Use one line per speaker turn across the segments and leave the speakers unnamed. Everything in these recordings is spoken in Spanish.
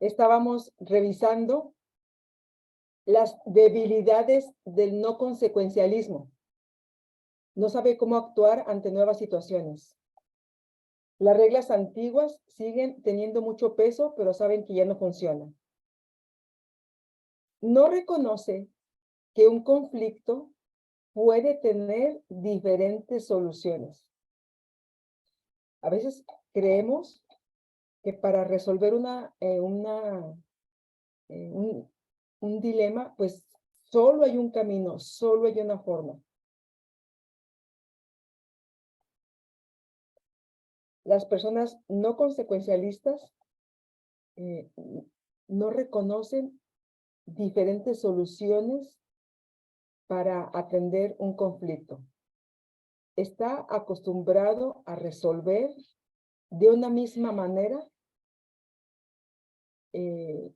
Estábamos revisando las debilidades del no consecuencialismo. No sabe cómo actuar ante nuevas situaciones. Las reglas antiguas siguen teniendo mucho peso, pero saben que ya no funcionan. No reconoce que un conflicto puede tener diferentes soluciones. A veces creemos que para resolver un dilema, pues solo hay un camino, solo hay una forma. Las personas no consecuencialistas eh, no reconocen diferentes soluciones para atender un conflicto. Está acostumbrado a resolver de una misma manera eh,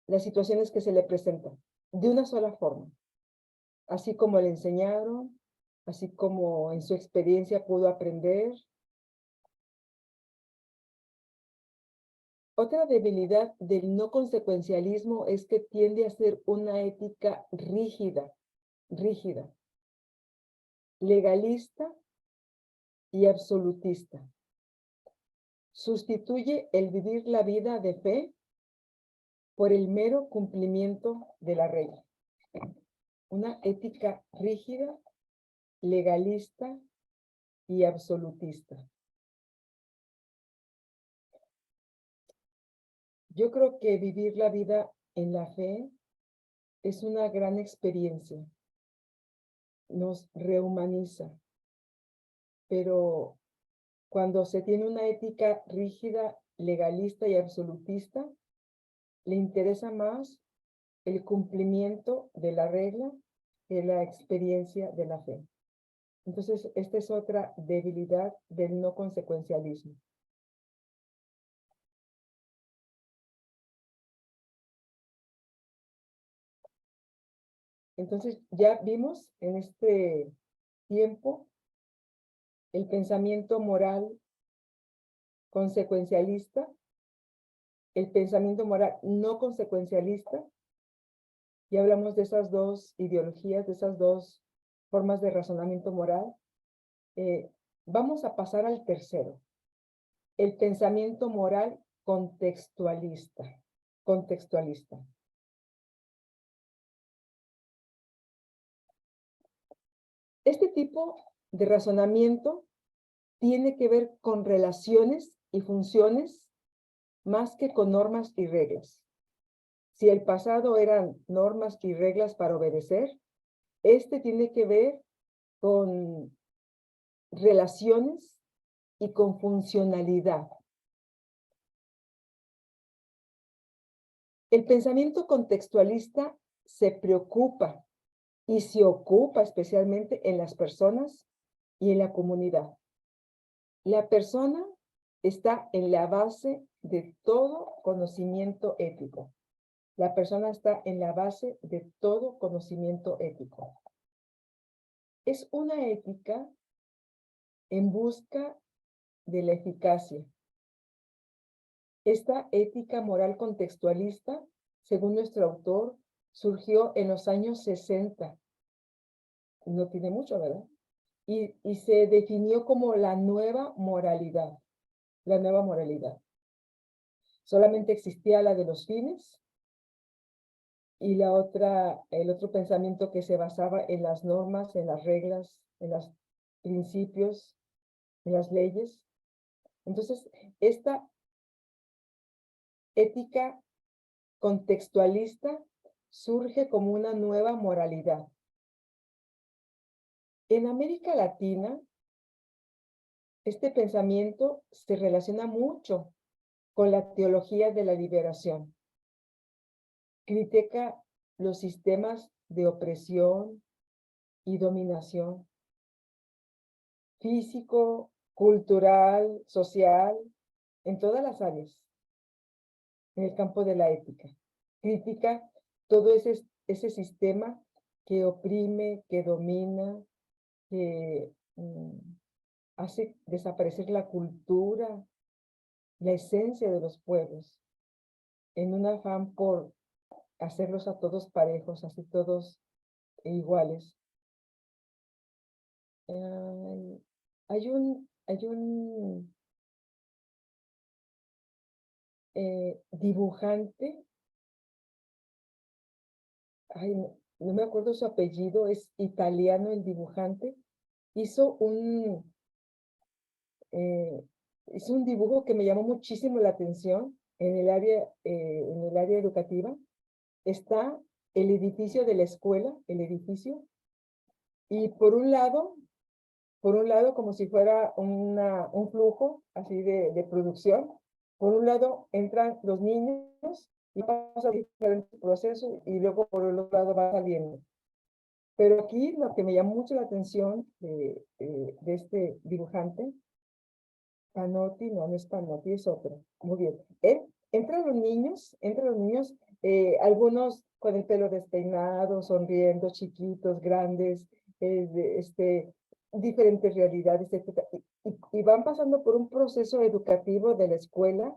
las situaciones que se le presentan, de una sola forma, así como le enseñaron, así como en su experiencia pudo aprender. Otra debilidad del no consecuencialismo es que tiende a ser una ética rígida, legalista y absolutista. Sustituye el vivir la vida de fe por el mero cumplimiento de la regla. Una ética rígida, legalista y absolutista. Yo creo que vivir la vida en la fe es una gran experiencia. Nos rehumaniza, pero cuando se tiene una ética rígida, legalista y absolutista, le interesa más el cumplimiento de la regla que la experiencia de la fe. Entonces, esta es otra debilidad del no consecuencialismo. Entonces, ya vimos en este tiempo el pensamiento moral consecuencialista, el pensamiento moral no consecuencialista, y hablamos de esas dos ideologías, de esas dos formas de razonamiento moral. Vamos a pasar al tercero, el pensamiento moral contextualista. Este tipo de razonamiento tiene que ver con relaciones y funciones más que con normas y reglas. Si el pasado eran normas y reglas para obedecer, este tiene que ver con relaciones y con funcionalidad. El pensamiento contextualista se preocupa y se ocupa especialmente en las personas y en la comunidad. La persona está en la base de todo conocimiento ético. La persona está en la base de todo conocimiento ético. Es una ética en busca de la eficacia. Esta ética moral contextualista, según nuestro autor, surgió en los años 60. No tiene mucho, ¿verdad? Y se definió como la nueva moralidad. La nueva moralidad. Solamente existía la de los fines y el otro pensamiento que se basaba en las normas, en las reglas, en los principios, en las leyes. Entonces, esta ética contextualista surge como una nueva moralidad. En América Latina, este pensamiento se relaciona mucho con la teología de la liberación. Critica los sistemas de opresión y dominación, físico, cultural, social, en todas las áreas, en el campo de la ética. Critica todo ese sistema que oprime, que domina, que hace desaparecer la cultura, la esencia de los pueblos. en un afán por hacerlos a todos parejos, así todos iguales. Hay un dibujante, ay, no me acuerdo su apellido, es italiano el dibujante, hizo eh, hizo un dibujo que me llamó muchísimo la atención en el área educativa. Está el edificio de la escuela, el edificio, y por un lado, como si fuera un flujo así de producción, por un lado entran los niños y pasa diferentes procesos y luego por el otro lado va saliendo. Pero aquí lo que me llamó mucho la atención de este dibujante, Panotti, no es Panotti, es otro. Muy bien. Entran los niños, algunos con el pelo despeinado, sonriendo, chiquitos, grandes, diferentes realidades, etc. Y van pasando por un proceso educativo de la escuela,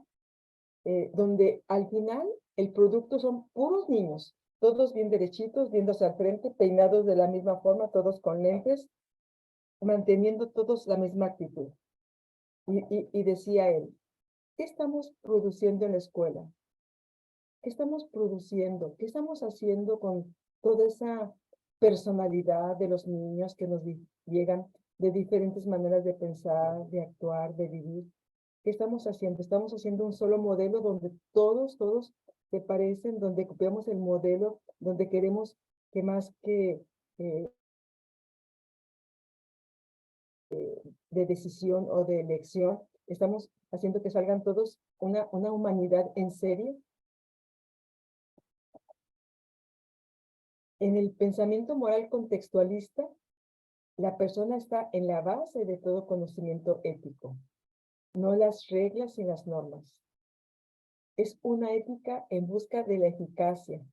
donde al final el producto son puros niños, todos bien derechitos, viéndose al frente, peinados de la misma forma, todos con lentes, manteniendo todos la misma actitud. Y decía él, ¿qué estamos produciendo en la escuela? ¿Qué estamos produciendo? ¿Qué estamos haciendo con toda esa personalidad de los niños que nos llegan de diferentes maneras de pensar, de actuar, de vivir? ¿Qué estamos haciendo? Estamos haciendo un solo modelo donde todos se parecen, donde copiamos el modelo, donde queremos que más que eh, de decisión o de elección, estamos haciendo que salgan todos una humanidad en serie. En el pensamiento moral contextualista, la persona está en la base de todo conocimiento ético, no las reglas y las normas. Es una ética en busca de la eficacia.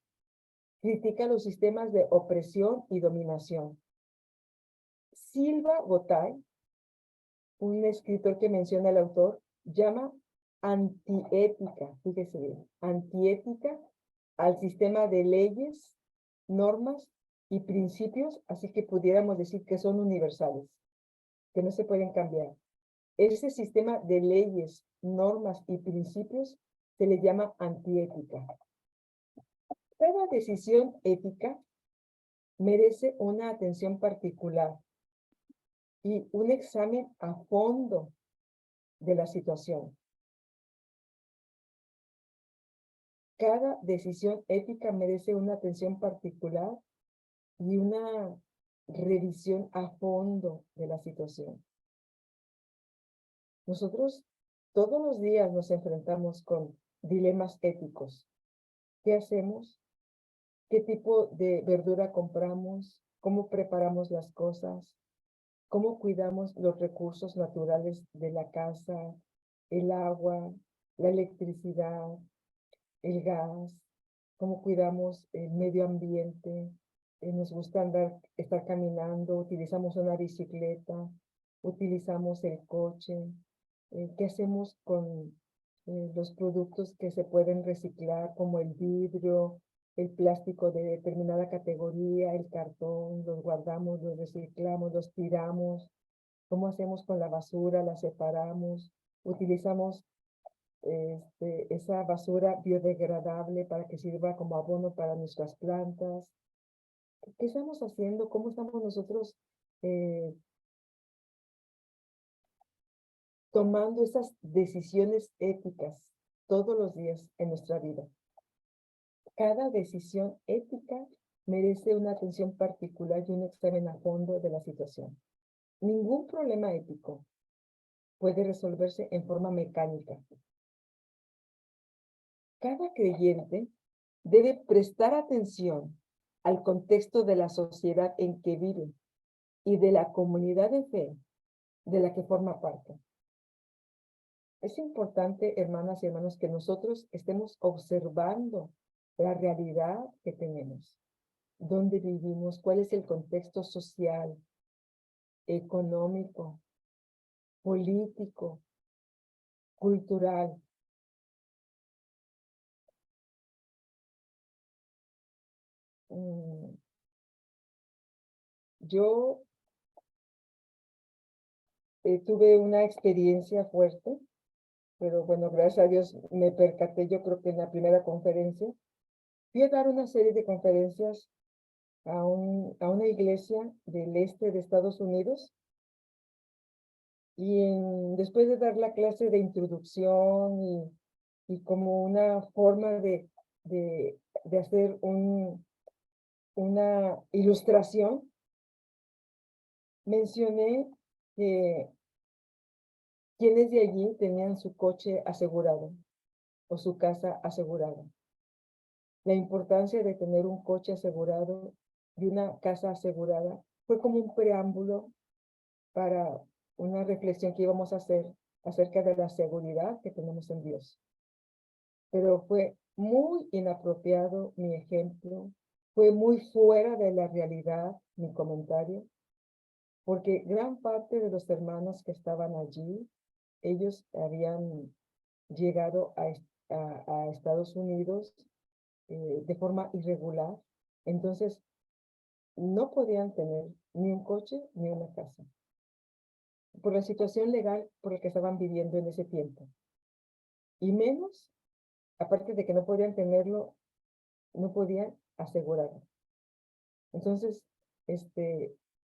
Critica los sistemas de opresión y dominación. Silva Gotay, un escritor que menciona el autor, llama antiética, fíjese bien, antiética al sistema de leyes, normas y principios, así que pudiéramos decir que son universales, que no se pueden cambiar. Ese sistema de leyes, normas y principios se le llama antiética. Cada decisión ética merece una atención particular y un examen a fondo de la situación. Cada decisión ética merece una atención particular y una revisión a fondo de la situación. Nosotros todos los días nos enfrentamos con dilemas éticos. ¿Qué hacemos? ¿Qué tipo de verdura compramos? ¿Cómo preparamos las cosas? ¿Cómo cuidamos los recursos naturales de la casa, el agua, la electricidad, el gas? ¿Cómo cuidamos el medio ambiente? Nos gusta estar caminando, utilizamos una bicicleta, utilizamos el coche. ¿Qué hacemos con los productos que se pueden reciclar, como el vidrio, el plástico de determinada categoría, el cartón? Los guardamos, los reciclamos, los tiramos. ¿Cómo hacemos con la basura? La separamos, utilizamos esa basura biodegradable para que sirva como abono para nuestras plantas. ¿Qué estamos haciendo? ¿Cómo estamos nosotros eh, tomando esas decisiones éticas todos los días en nuestra vida? Cada decisión ética merece una atención particular y un examen a fondo de la situación. Ningún problema ético puede resolverse en forma mecánica. Cada creyente debe prestar atención al contexto de la sociedad en que vive y de la comunidad de fe de la que forma parte. Es importante, hermanas y hermanos, que nosotros estemos observando la realidad que tenemos, dónde vivimos, cuál es el contexto social, económico, político, cultural. mm, yo tuve una experiencia fuerte, pero bueno, gracias a Dios me percaté, yo creo que en la primera conferencia, fui a dar una serie de conferencias a una iglesia del este de Estados Unidos y después de dar la clase de introducción y como una forma de hacer una ilustración, mencioné que quienes de allí tenían su coche asegurado o su casa asegurada. La importancia de tener un coche asegurado y una casa asegurada fue como un preámbulo para una reflexión que íbamos a hacer acerca de la seguridad que tenemos en Dios. Pero fue muy inapropiado mi ejemplo, fue muy fuera de la realidad mi comentario, porque gran parte de los hermanos que estaban allí, ellos habían llegado a Estados Unidos de forma irregular, entonces no podían tener ni un coche ni una casa, por la situación legal por la que estaban viviendo en ese tiempo. Y menos, aparte de que no podían tenerlo, no podían asegurarlo. Entonces,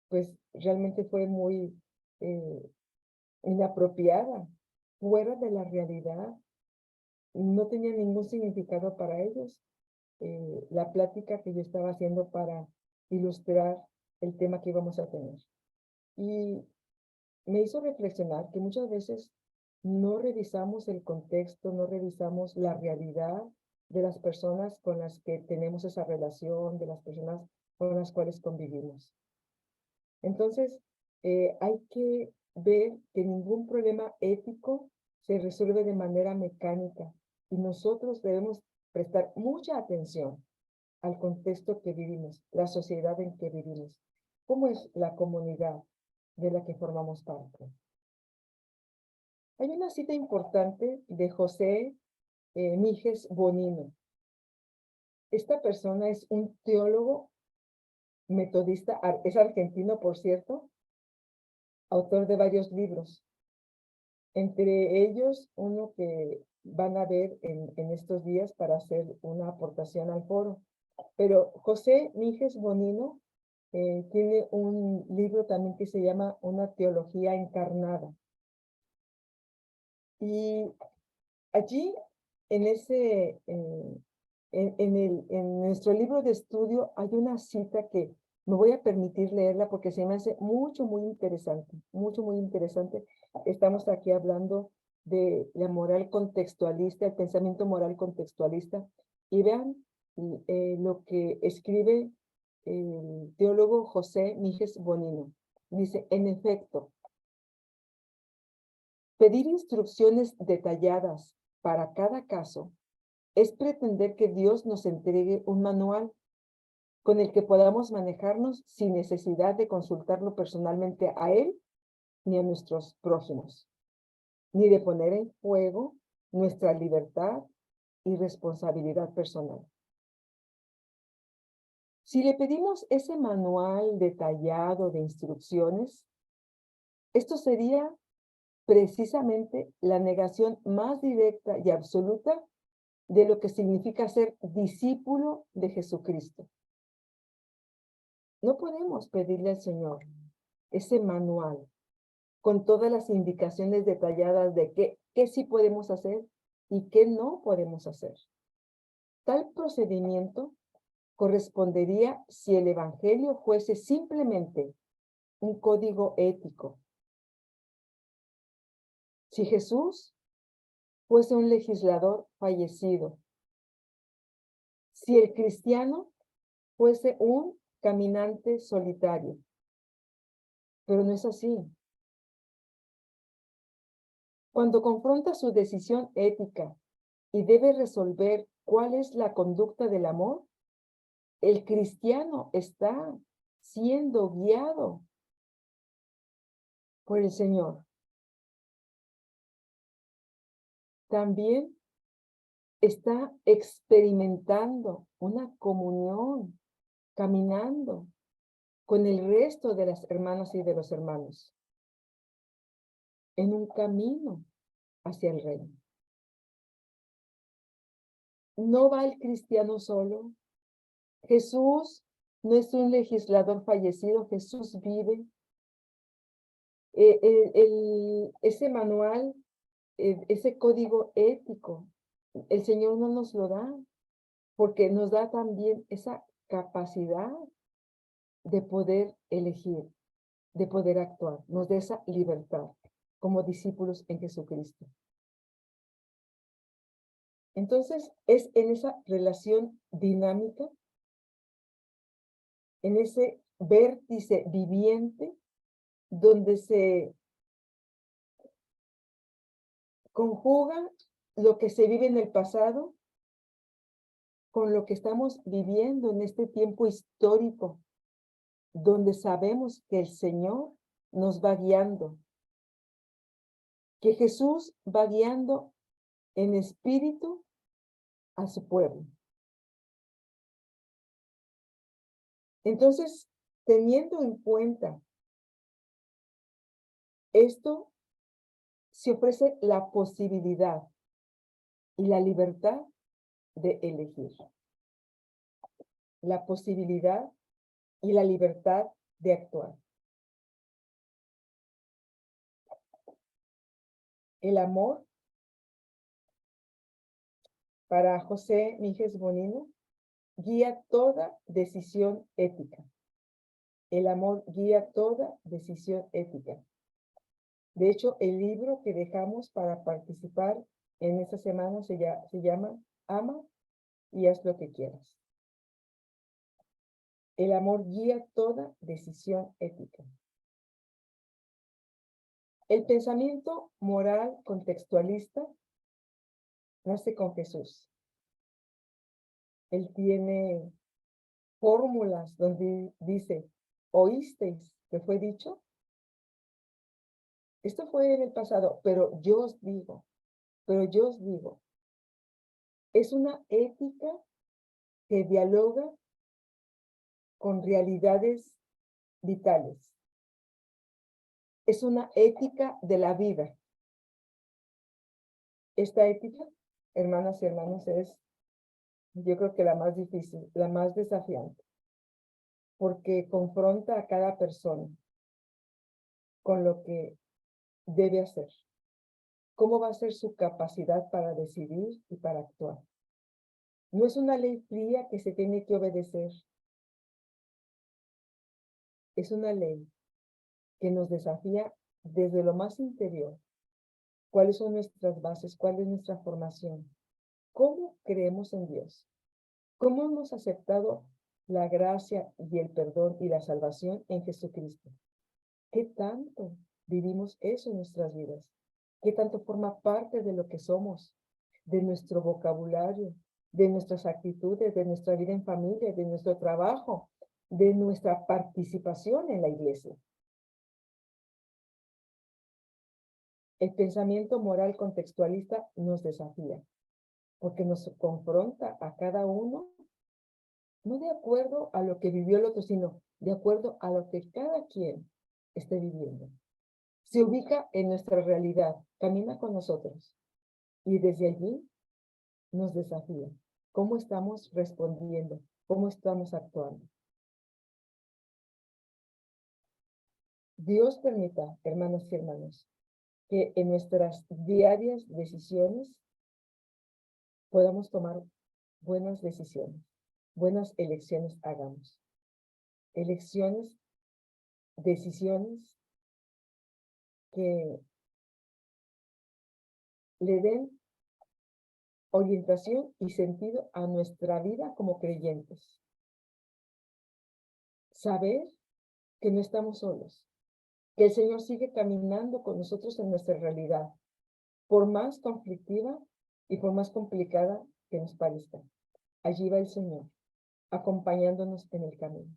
pues realmente fue muy inapropiada, fuera de la realidad, no tenía ningún significado para ellos la plática que yo estaba haciendo para ilustrar el tema que íbamos a tener. Y me hizo reflexionar que muchas veces no revisamos el contexto, no revisamos la realidad de las personas con las que tenemos esa relación, de las personas con las cuales convivimos. Entonces, hay que ver que ningún problema ético se resuelve de manera mecánica y nosotros debemos prestar mucha atención al contexto que vivimos, la sociedad en que vivimos, cómo es la comunidad de la que formamos parte. Hay una cita importante de José Mijes Bonino. Esta persona es un teólogo metodista, es argentino, por cierto, autor de varios libros. Entre ellos, uno que van a ver en estos días para hacer una aportación al foro. Pero José Mijes Bonino tiene un libro también que se llama Una teología encarnada. Y allí, en nuestro libro de estudio, hay una cita que me voy a permitir leerla porque se me hace muy interesante, muy interesante. Estamos aquí hablando de la moral contextualista, el pensamiento moral contextualista, y vean lo que escribe el teólogo José Mijes Bonino. Dice, en efecto, pedir instrucciones detalladas para cada caso es pretender que Dios nos entregue un manual con el que podamos manejarnos sin necesidad de consultarlo personalmente a Él ni a nuestros prójimos, ni de poner en juego nuestra libertad y responsabilidad personal. Si le pedimos ese manual detallado de instrucciones, esto sería precisamente la negación más directa y absoluta de lo que significa ser discípulo de Jesucristo. No podemos pedirle al Señor ese manual con todas las indicaciones detalladas de qué sí podemos hacer y qué no podemos hacer. Tal procedimiento correspondería si el Evangelio fuese simplemente un código ético. Si Jesús fuese un legislador fallecido. Si el cristiano fuese un caminante solitario. Pero no es así. Cuando confronta su decisión ética y debe resolver cuál es la conducta del amor, el cristiano está siendo guiado por el Señor. También está experimentando una comunión caminando con el resto de las hermanas y de los hermanos en un camino hacia el reino. No va el cristiano solo. Jesús no es un legislador fallecido, Jesús vive. Ese manual, ese código ético, el Señor no nos lo da, porque nos da también esa capacidad de poder elegir, de poder actuar, nos da esa libertad como discípulos en Jesucristo. Entonces, es en esa relación dinámica, en ese vértice viviente, donde se conjuga lo que se vive en el pasado con lo que estamos viviendo en este tiempo histórico, donde sabemos que el Señor nos va guiando, que Jesús va guiando en espíritu a su pueblo. Entonces, teniendo en cuenta esto, se ofrece la posibilidad y la libertad de elegir. La posibilidad y la libertad de actuar. El amor, para José Mijes Bonino, guía toda decisión ética. El amor guía toda decisión ética. De hecho, el libro que dejamos para participar en esta semana se llama Ama y haz lo que quieras. El amor guía toda decisión ética. El pensamiento moral contextualista nace con Jesús. Él tiene fórmulas donde dice, ¿oísteis que fue dicho? Esto fue en el pasado, pero yo os digo, es una ética que dialoga con realidades vitales. Es una ética de la vida. Esta ética, hermanas y hermanos, es, yo creo que la más difícil, la más desafiante, porque confronta a cada persona con lo que debe hacer. ¿Cómo va a ser su capacidad para decidir y para actuar? No es una ley fría que se tiene que obedecer. Es una ley que nos desafía desde lo más interior. ¿Cuáles son nuestras bases? ¿Cuál es nuestra formación? ¿Cómo creemos en Dios? ¿Cómo hemos aceptado la gracia y el perdón y la salvación en Jesucristo? ¿Qué tanto vivimos eso en nuestras vidas? ¿Qué tanto forma parte de lo que somos, de nuestro vocabulario, de nuestras actitudes, de nuestra vida en familia, de nuestro trabajo, de nuestra participación en la iglesia? El pensamiento moral contextualista nos desafía, porque nos confronta a cada uno, no de acuerdo a lo que vivió el otro, sino de acuerdo a lo que cada quien esté viviendo. Se ubica en nuestra realidad, camina con nosotros y desde allí nos desafía. ¿Cómo estamos respondiendo? ¿Cómo estamos actuando? Dios permita, hermanas y hermanos, que en nuestras diarias decisiones podamos tomar buenas decisiones, buenas elecciones hagamos. Elecciones, decisiones que le den orientación y sentido a nuestra vida como creyentes. Saber que no estamos solos, que el Señor sigue caminando con nosotros en nuestra realidad, por más conflictiva y por más complicada que nos parezca. Allí va el Señor, acompañándonos en el camino.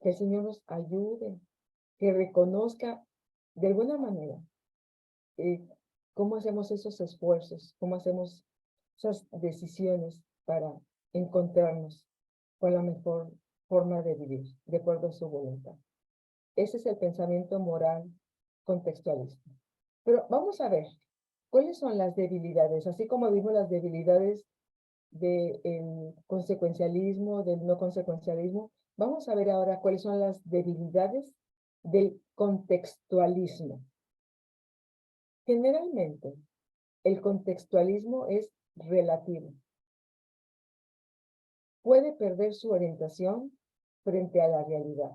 Que el Señor nos ayude, que reconozca de alguna manera cómo hacemos esos esfuerzos, cómo hacemos esas decisiones para encontrarnos con la mejor forma de vivir, de acuerdo a su voluntad. Ese es el pensamiento moral contextualista. Pero vamos a ver, ¿cuáles son las debilidades? Así como vimos las debilidades del consecuencialismo, del no consecuencialismo, vamos a ver ahora cuáles son las debilidades del contextualismo. Generalmente, el contextualismo es relativo. Puede perder su orientación frente a la realidad.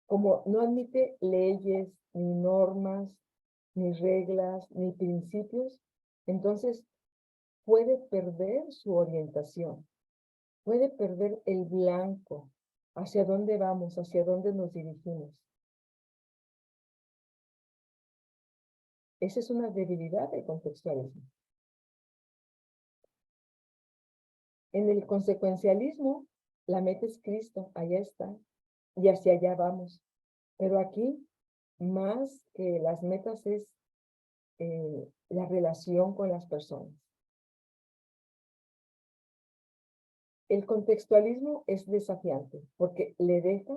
Como no admite leyes, ni normas, ni reglas, ni principios, entonces puede perder su orientación, puede perder el blanco, hacia dónde vamos, hacia dónde nos dirigimos. Esa es una debilidad del contextualismo. En el consecuencialismo, la meta es Cristo, allá está, y hacia allá vamos. Pero aquí, más que las metas, es la relación con las personas. El contextualismo es desafiante porque le deja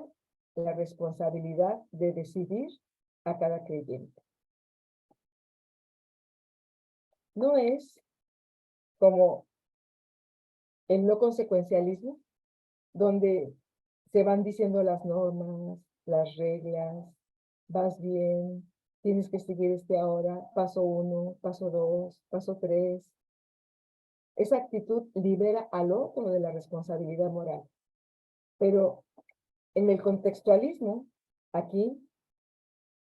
la responsabilidad de decidir a cada creyente. No es como el no consecuencialismo, donde se van diciendo las normas, las reglas, vas bien, tienes que seguir ahora, paso 1, paso 2, paso 3. Esa actitud libera al otro de la responsabilidad moral. Pero en el contextualismo, aquí,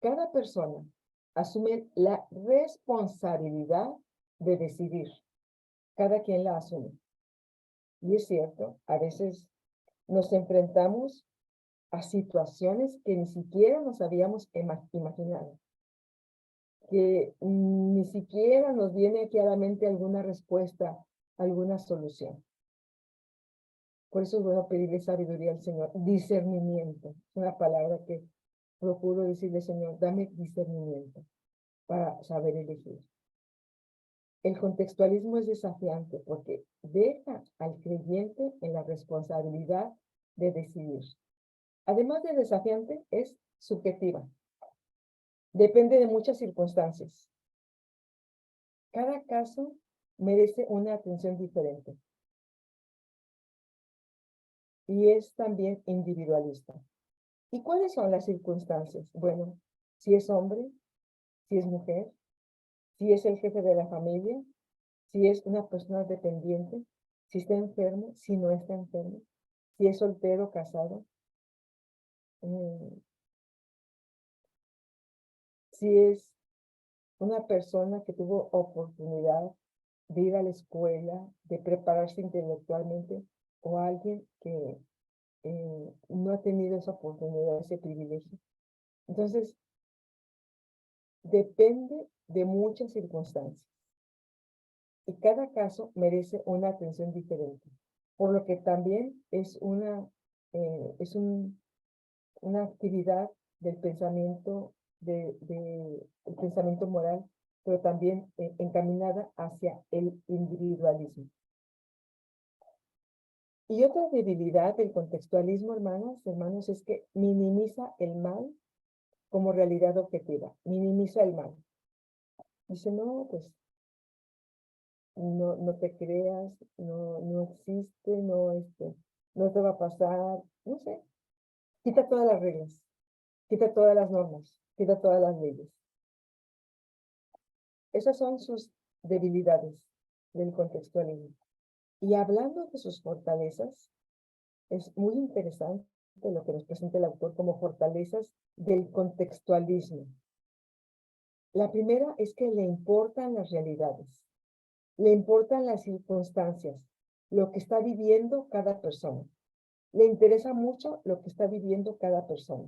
cada persona asume la responsabilidad de decidir. Cada quien la asume. Y es cierto, a veces nos enfrentamos a situaciones que ni siquiera nos habíamos imaginado. Que ni siquiera nos viene aquí a la mente alguna respuesta, alguna solución. Por eso es bueno pedirle sabiduría al Señor. Discernimiento. Es una palabra que procuro decirle, Señor, dame discernimiento para saber elegir. El contextualismo es desafiante porque deja al creyente en la responsabilidad de decidir. Además de desafiante, es subjetiva. Depende de muchas circunstancias. Cada caso merece una atención diferente. Y es también individualista. ¿Y cuáles son las circunstancias? Bueno, si es hombre, si es mujer, si es el jefe de la familia, si es una persona dependiente, si está enfermo, si no está enfermo, si es soltero o casado, si es una persona que tuvo oportunidad de ir a la escuela, de prepararse intelectualmente, o alguien que no ha tenido esa oportunidad, ese privilegio. Entonces, depende de muchas circunstancias. Y cada caso merece una atención diferente. Por lo que también es una actividad del pensamiento, el pensamiento moral, pero también encaminada hacia el individualismo. Y otra debilidad del contextualismo, hermanos, es que minimiza el mal como realidad objetiva, minimiza el mal. Dice, no, pues, no te creas, no existe, no te va a pasar, no sé. Quita todas las reglas, quita todas las normas, quita todas las leyes. Esas son sus debilidades del contextualismo. Y hablando de sus fortalezas, es muy interesante lo que nos presenta el autor como fortalezas del contextualismo. La primera es que le importan las realidades, le importan las circunstancias, lo que está viviendo cada persona. Le interesa mucho lo que está viviendo cada persona.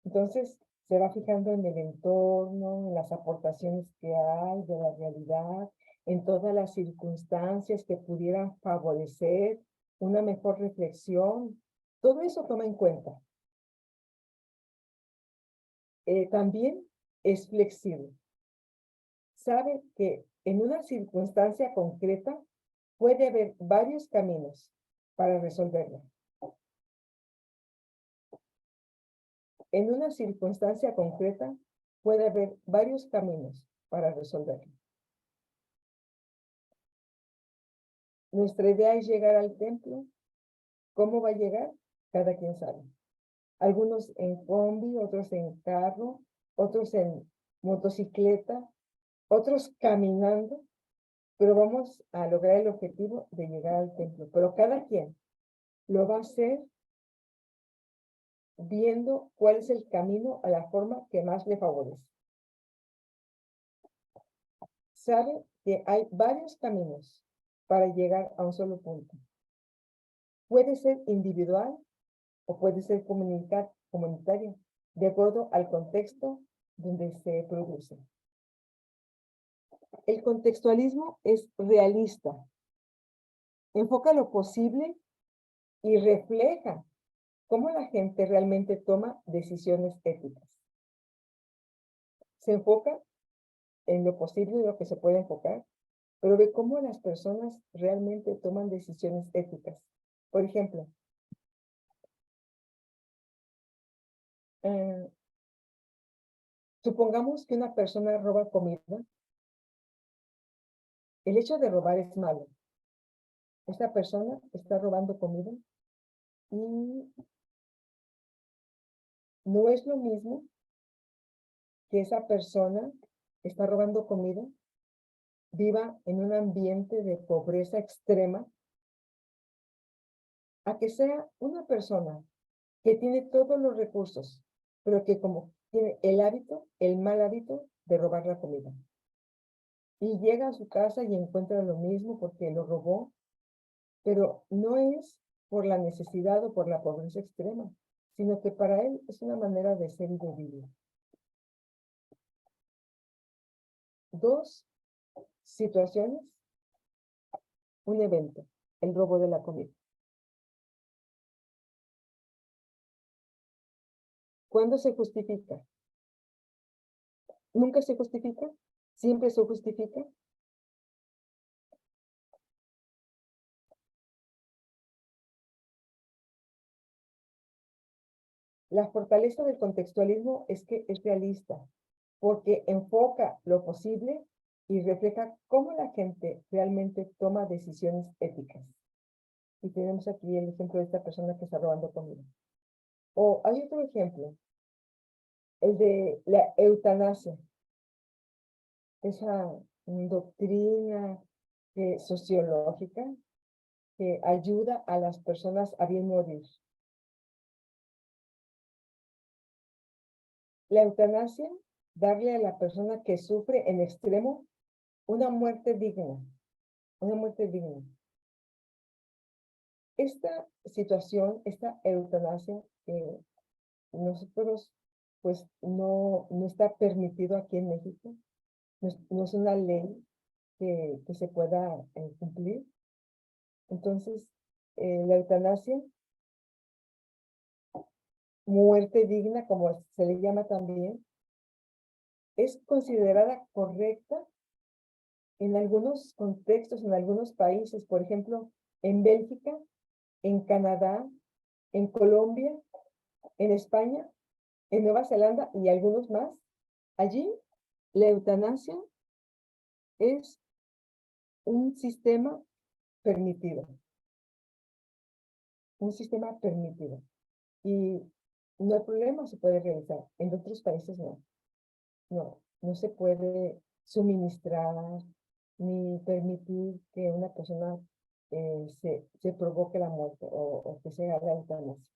Entonces, se va fijando en el entorno, en las aportaciones que hay de la realidad, en todas las circunstancias que pudieran favorecer una mejor reflexión. Todo eso toma en cuenta. También es flexible. Sabe que en una circunstancia concreta puede haber varios caminos para resolverla. En una circunstancia concreta puede haber varios caminos para resolverlo. Nuestra idea es llegar al templo. ¿Cómo va a llegar? Cada quien sabe. Algunos en combi, otros en carro, otros en motocicleta, otros caminando, pero vamos a lograr el objetivo de llegar al templo. Pero cada quien lo va a hacer viendo cuál es el camino a la forma que más le favorece. Sabe que hay varios caminos para llegar a un solo punto. Puede ser individual o puede ser comunitaria, de acuerdo al contexto donde se produce. El contextualismo es realista, enfoca lo posible y refleja cómo la gente realmente toma decisiones éticas. Se enfoca en lo posible, en lo que se puede enfocar, pero ve cómo las personas realmente toman decisiones éticas. Por ejemplo, supongamos que una persona roba comida. El hecho de robar es malo. Esta persona está robando comida y no es lo mismo que esa persona que está robando comida viva en un ambiente de pobreza extrema, a que sea una persona que tiene todos los recursos, pero que como tiene el hábito, el mal hábito de robar la comida. Y llega a su casa y encuentra lo mismo porque lo robó, pero no es por la necesidad o por la pobreza extrema, sino que para él es una manera de ser y de vivir. Dos situaciones, un evento, el robo de la comida. ¿Cuándo se justifica? ¿Nunca se justifica? ¿Siempre se justifica? La fortaleza del contextualismo es que es realista, porque enfoca lo posible y refleja cómo la gente realmente toma decisiones éticas. Y tenemos aquí el ejemplo de esta persona que está robando comida. O hay otro ejemplo, el de la eutanasia, esa doctrina sociológica que ayuda a las personas a bien morir. La eutanasia, darle a la persona que sufre en extremo una muerte digna, una muerte digna. Esta situación, esta eutanasia, nosotros, pues, no está permitido aquí en México, no es una ley que se pueda cumplir. Entonces, la eutanasia, muerte digna, como se le llama también, es considerada correcta en algunos contextos, en algunos países, por ejemplo, en Bélgica, en Canadá, en Colombia, en España, en Nueva Zelanda y algunos más. Allí, la eutanasia es un sistema permitido, un sistema permitido. Y no hay problema, se puede realizar. En otros países no se puede suministrar ni permitir que una persona se provoque la muerte o que se haga eutanasia.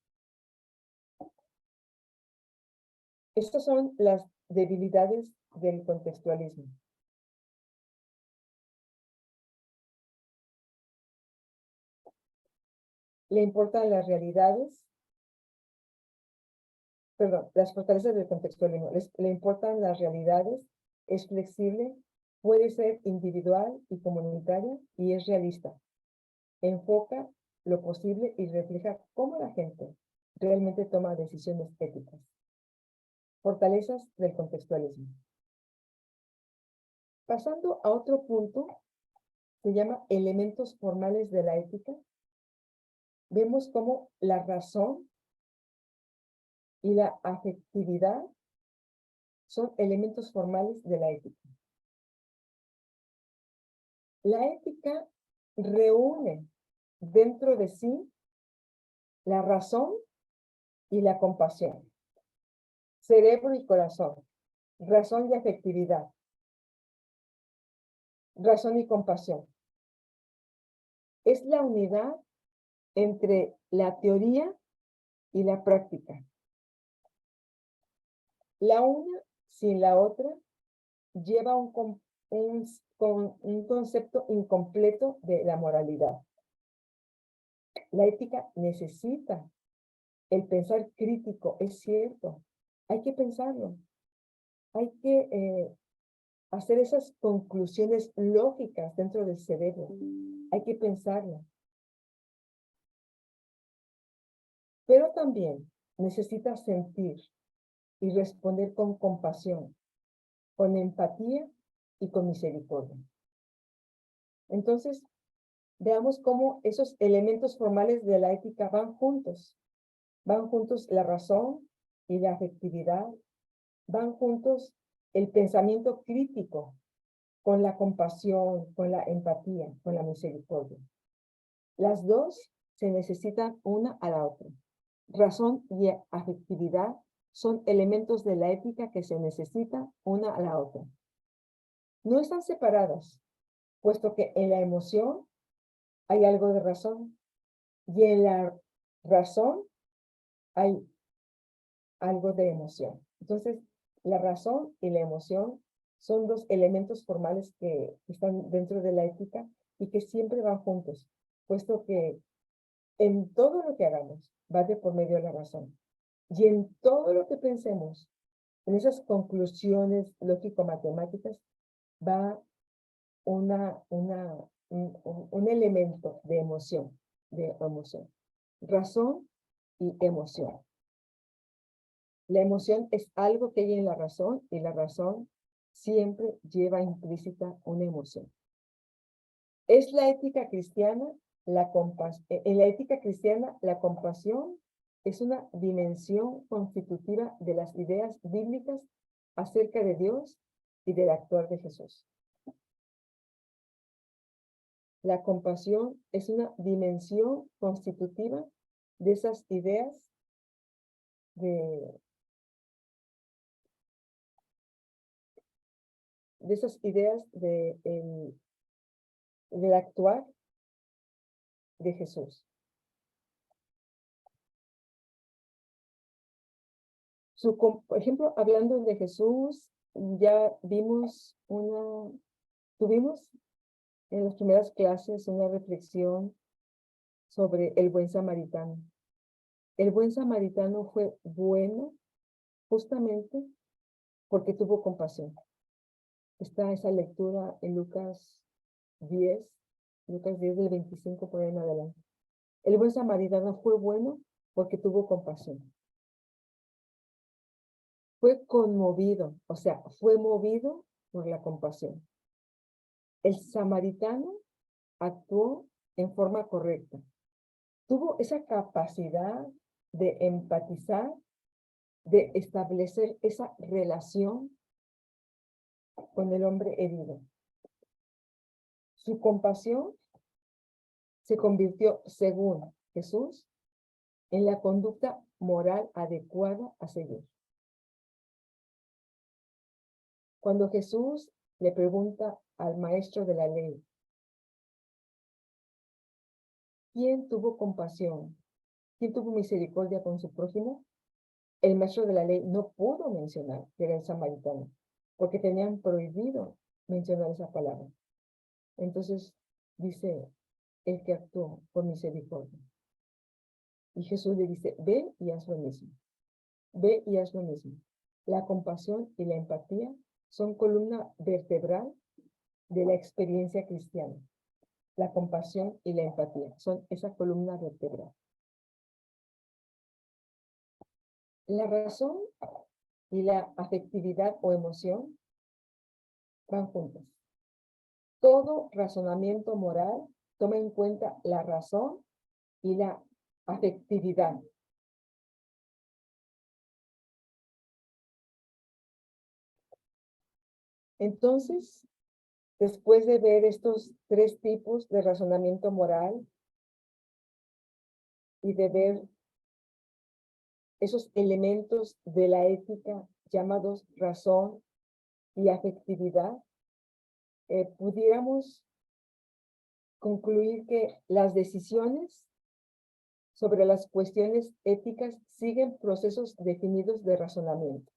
Estas son las debilidades del contextualismo. Le importan las realidades, perdón, las fortalezas del contextualismo. Le importan las realidades, es flexible, puede ser individual y comunitaria y es realista. Enfoca lo posible y refleja cómo la gente realmente toma decisiones éticas. Fortalezas del contextualismo. Pasando a otro punto, se llama elementos formales de la ética. Vemos cómo la razón y la afectividad son elementos formales de la ética. La ética reúne dentro de sí la razón y la compasión, cerebro y corazón, razón y afectividad, razón y compasión. Es la unidad entre la teoría y la práctica. La una sin la otra lleva un concepto incompleto de la moralidad. La ética necesita el pensar crítico, es cierto. Hay que pensarlo. Hay que hacer esas conclusiones lógicas dentro del cerebro. Hay que pensarlo. Pero también necesita sentir y responder con compasión, con empatía y con misericordia. Entonces, veamos cómo esos elementos formales de la ética van juntos. Van juntos la razón y la afectividad. Van juntos el pensamiento crítico con la compasión, con la empatía, con la misericordia. Las dos se necesitan una a la otra. Razón y afectividad son elementos de la ética que se necesitan una a la otra. No están separadas, puesto que en la emoción hay algo de razón y en la razón hay algo de emoción. Entonces, la razón y la emoción son dos elementos formales que están dentro de la ética y que siempre van juntos, puesto que en todo lo que hagamos va de por medio de la razón. Y en todo lo que pensemos, en esas conclusiones lógico-matemáticas, va un elemento de emoción, razón y emoción. La emoción es algo que hay en la razón y la razón siempre lleva implícita una emoción. Es la ética cristiana, en la ética cristiana, la compasión es una dimensión constitutiva de las ideas bíblicas acerca de Dios y del actuar de Jesús. La compasión es una dimensión constitutiva de esas ideas del actuar de Jesús. Por ejemplo, hablando de Jesús, ya tuvimos en las primeras clases una reflexión sobre el buen samaritano. El buen samaritano fue bueno justamente porque tuvo compasión. Está esa lectura en Lucas 10 del 25 por ahí en adelante. El buen samaritano fue bueno porque tuvo compasión. Fue conmovido, o sea, fue movido por la compasión. El samaritano actuó en forma correcta. Tuvo esa capacidad de empatizar, de establecer esa relación con el hombre herido. Su compasión se convirtió, según Jesús, en la conducta moral adecuada a seguir. Cuando Jesús le pregunta al maestro de la ley, ¿quién tuvo compasión? ¿Quién tuvo misericordia con su prójimo? El maestro de la ley no pudo mencionar que era el samaritano, porque tenían prohibido mencionar esa palabra. Entonces dice el que actuó por misericordia. Y Jesús le dice, ve y haz lo mismo. Ve y haz lo mismo. La compasión y la empatía son columna vertebral de la experiencia cristiana. La compasión y la empatía son esa columna vertebral. La razón y la afectividad o emoción van juntas. Todo razonamiento moral toma en cuenta la razón y la afectividad. Entonces, después de ver estos tres tipos de razonamiento moral y de ver esos elementos de la ética llamados razón y afectividad, pudiéramos concluir que las decisiones sobre las cuestiones éticas siguen procesos definidos de razonamiento.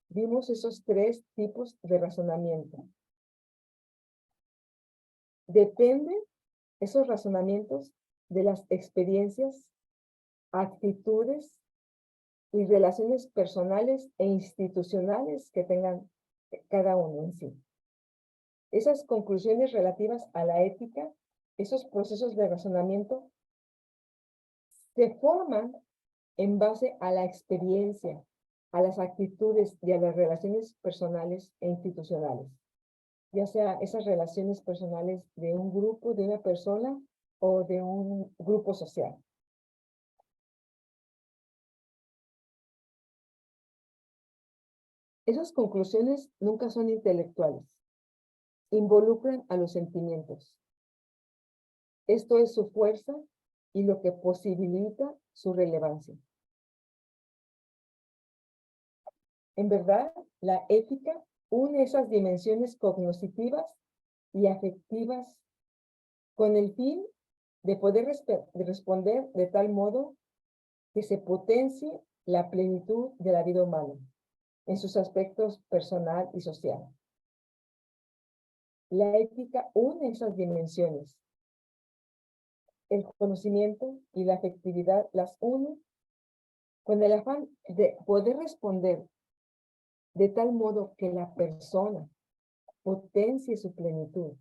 Vimos esos tres tipos de razonamiento. Dependen esos razonamientos de las experiencias, actitudes y relaciones personales e institucionales que tengan cada uno en sí. Esas conclusiones relativas a la ética, esos procesos de razonamiento, se forman en base a la experiencia, a las actitudes y a las relaciones personales e institucionales, ya sea esas relaciones personales de un grupo, de una persona o de un grupo social. Esas conclusiones nunca son intelectuales, involucran a los sentimientos. Esto es su fuerza y lo que posibilita su relevancia. En verdad, la ética une esas dimensiones cognitivas y afectivas con el fin de poder responder de tal modo que se potencie la plenitud de la vida humana en sus aspectos personal y social. La ética une esas dimensiones. El conocimiento y la afectividad las une con el afán de poder responder de tal modo que la persona potencie su plenitud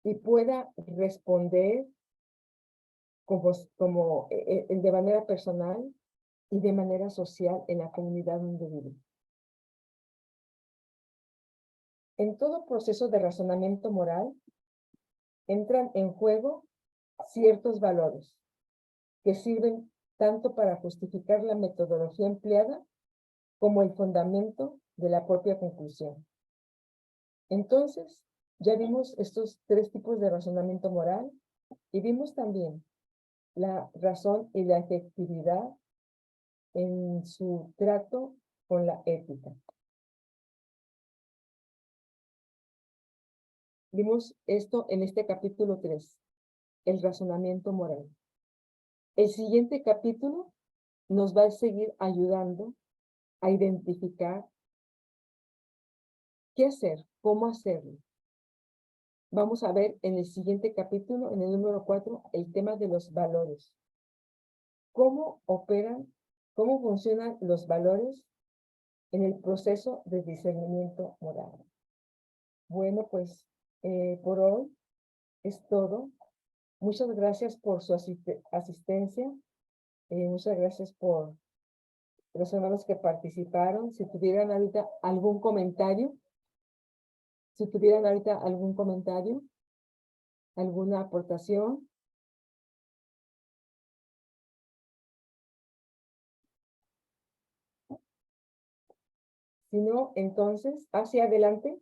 y pueda responder de manera personal y de manera social en la comunidad donde vive. En todo proceso de razonamiento moral entran en juego ciertos valores que sirven tanto para justificar la metodología empleada como el fundamento de la propia conclusión. Entonces, ya vimos estos tres tipos de razonamiento moral y vimos también la razón y la efectividad en su trato con la ética. Vimos esto en este capítulo 3, el razonamiento moral. El siguiente capítulo nos va a seguir ayudando a identificar qué hacer, cómo hacerlo. Vamos a ver en el siguiente capítulo, en el número 4, el tema de los valores. ¿Cómo operan, cómo funcionan los valores en el proceso de discernimiento moral? Bueno, pues por hoy es todo. Muchas gracias por su asistencia. Muchas gracias por los hermanos que participaron. Si tuvieran ahorita algún comentario, alguna aportación. Si no, entonces, hacia adelante.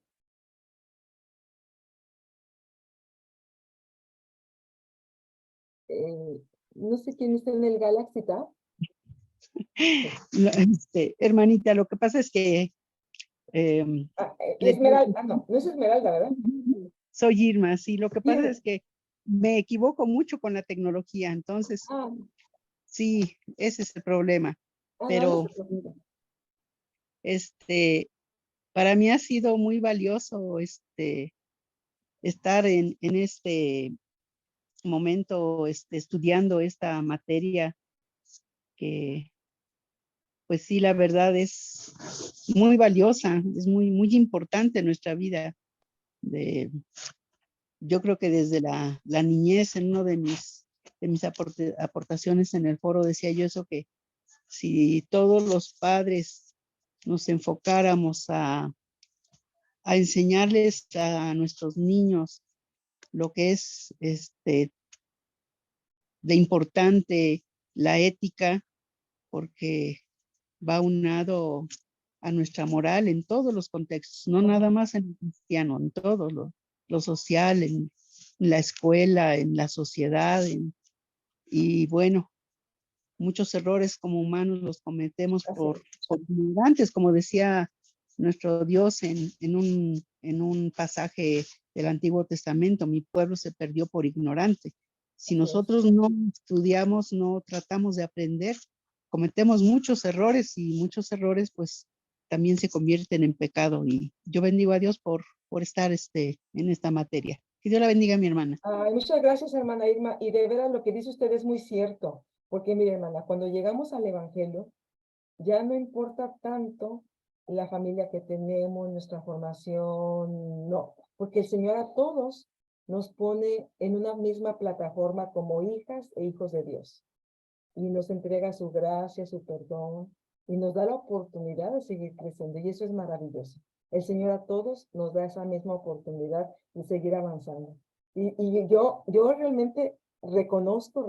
No sé quién está en el Galaxy Tab.
Hermanita, lo que pasa es que
Esmeralda, no es Esmeralda, ¿verdad?
Soy Irma, sí, lo que pasa
Irma.
es que me equivoco mucho con la tecnología, entonces sí, ese es el problema. Pero para mí ha sido muy valioso estar en este momento estudiando esta materia que pues sí, la verdad es muy valiosa, es muy importante en nuestra vida. Yo creo que desde la niñez, en uno de mis aportaciones en el foro, decía yo eso, que si todos los padres nos enfocáramos a enseñarles a nuestros niños lo que es de importante la ética, porque va aunado a nuestra moral en todos los contextos, no nada más en el cristiano, en todo lo social, en la escuela, en la sociedad, y bueno, muchos errores como humanos los cometemos por ignorantes, como decía nuestro Dios en un pasaje del Antiguo Testamento, mi pueblo se perdió por ignorante. Si nosotros no estudiamos, no tratamos de aprender, cometemos muchos errores y muchos errores pues también se convierten en pecado. Y yo bendigo a Dios por estar en esta materia. Que Dios la bendiga, mi hermana.
Ay, muchas gracias, hermana Irma. Y de veras lo que dice usted es muy cierto. Porque, mire, hermana, cuando llegamos al Evangelio, ya no importa tanto la familia que tenemos, nuestra formación, no. Porque el Señor a todos nos pone en una misma plataforma como hijas e hijos de Dios. Y nos entrega su gracia, su perdón, y nos da la oportunidad de seguir creciendo. Y eso es maravilloso. El Señor a todos nos da esa misma oportunidad de seguir avanzando. Y yo realmente reconozco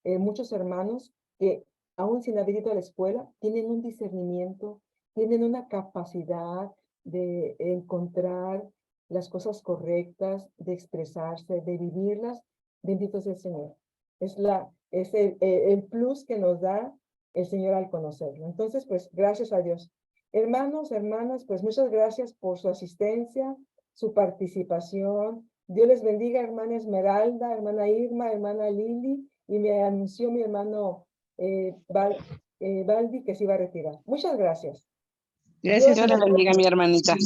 muchos hermanos que aún sin haber ido a la escuela, tienen un discernimiento, tienen una capacidad de encontrar las cosas correctas, de expresarse, de vivirlas. Bendito sea el Señor. Es el plus que nos da el Señor al conocerlo. Entonces, pues, gracias a Dios. Hermanos, hermanas, pues muchas gracias por su asistencia, su participación. Dios les bendiga, hermana Esmeralda, hermana Irma, hermana Lili, y me anunció mi hermano Baldi que se iba a retirar. Muchas gracias.
Gracias.
Dios la bendiga, mi hermanita.